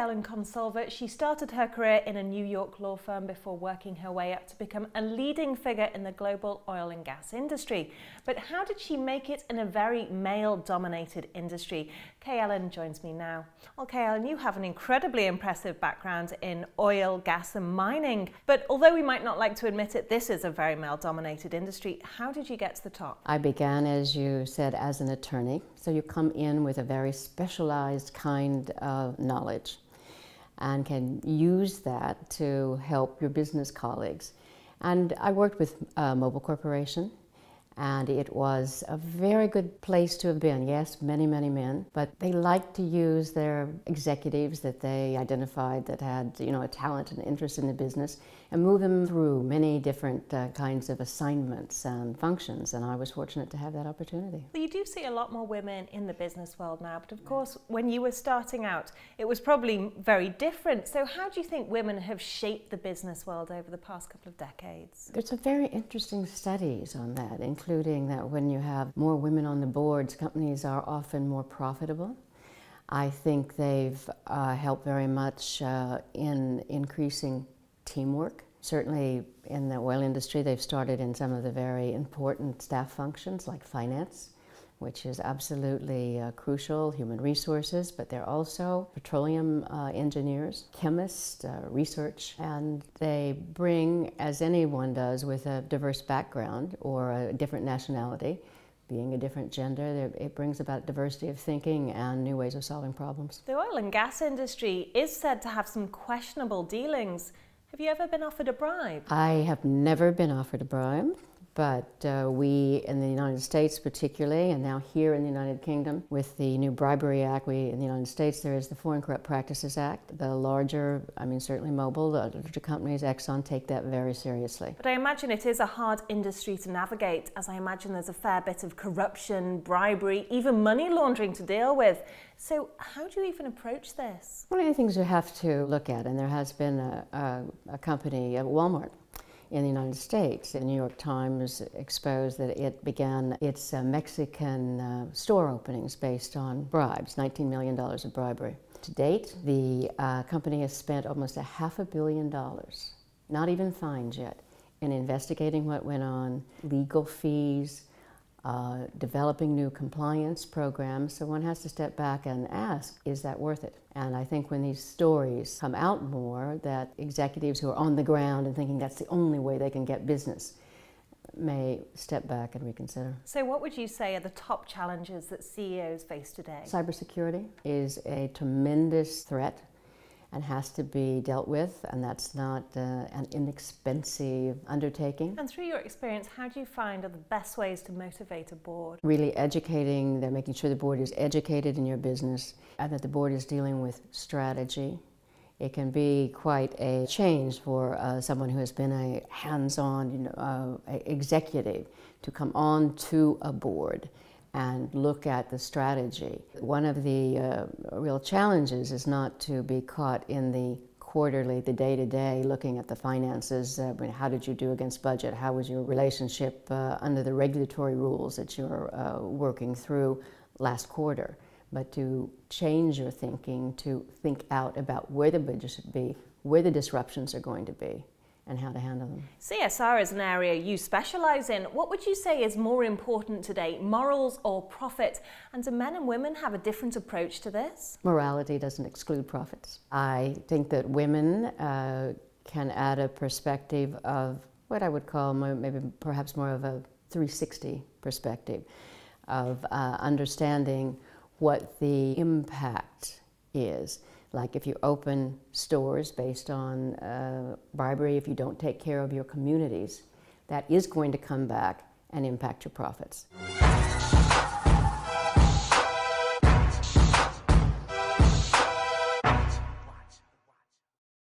Ellen Consolver. She started her career in a New York law firm before working her way up to become a leading figure in the global oil and gas industry. But how did she make it in a very male-dominated industry? Kay Ellen joins me now. Well, Kay Ellen, you have an incredibly impressive background in oil, gas and mining. But although we might not like to admit it, this is a very male-dominated industry. How did you get to the top? I began, as you said, as an attorney. So you come in with a very specialized kind of knowledge and can use that to help your business colleagues. And I worked with Mobil Corporation, and it was a very good place to have been. Yes, many, many men, but they liked to use their executives that they identified that had, a talent and interest in the business and move them through many different kinds of assignments and functions, and I was fortunate to have that opportunity. Well, you do see a lot more women in the business world now, but of course, when you were starting out, it was probably very different. So how do you think women have shaped the business world over the past couple of decades? There's some very interesting studies on that, including that when you have more women on the boards, companies are often more profitable. I think they've helped very much in increasing teamwork. Certainly in the oil industry, they've started in some of the very important staff functions like finance, which is absolutely crucial, human resources, but they're also petroleum engineers, chemists, research, and they bring, as anyone does with a diverse background or a different nationality, being a different gender, it brings about diversity of thinking and new ways of solving problems. The oil and gas industry is said to have some questionable dealings. Have you ever been offered a bribe? I have never been offered a bribe. But we in the United States particularly, and now here in the United Kingdom, with the new Bribery Act, in the United States there is the Foreign Corrupt Practices Act. The larger, certainly Mobil, the larger companies, Exxon, take that very seriously. But I imagine it is a hard industry to navigate, as I imagine there's a fair bit of corruption, bribery, even money laundering to deal with. So how do you even approach this? One of the things you have to look at, and there has been a company, Walmart, in the United States. The New York Times exposed that it began its Mexican store openings based on bribes, $19 million of bribery. To date, the company has spent almost $500 million, not even fines yet, in investigating what went on, legal fees, developing new compliance programs. So one has to step back and ask, is that worth it? And I think when these stories come out more, that executives who are on the ground and thinking that's the only way they can get business may step back and reconsider. So what would you say are the top challenges that CEOs face today? Cybersecurity is a tremendous threat and has to be dealt with, and that's not an inexpensive undertaking. And through your experience, how do you find are the best ways to motivate a board? Really educating, they're making sure the board is educated in your business and that the board is dealing with strategy. It can be quite a change for someone who has been a hands-on executive to come on to a board and look at the strategy. One of the real challenges is not to be caught in the quarterly, the day-to-day, looking at the finances. How did you do against budget? How was your relationship under the regulatory rules that you're working through last quarter? But to change your thinking, to think out about where the budget should be, where the disruptions are going to be, and how to handle them. CSR is an area you specialize in. What would you say is more important today, morals or profit? And do men and women have a different approach to this? Morality doesn't exclude profits. I think that women can add a perspective of what I would call maybe perhaps more of a 360 perspective of understanding what the impact is. Like if you open stores based on bribery, if you don't take care of your communities, that is going to come back and impact your profits.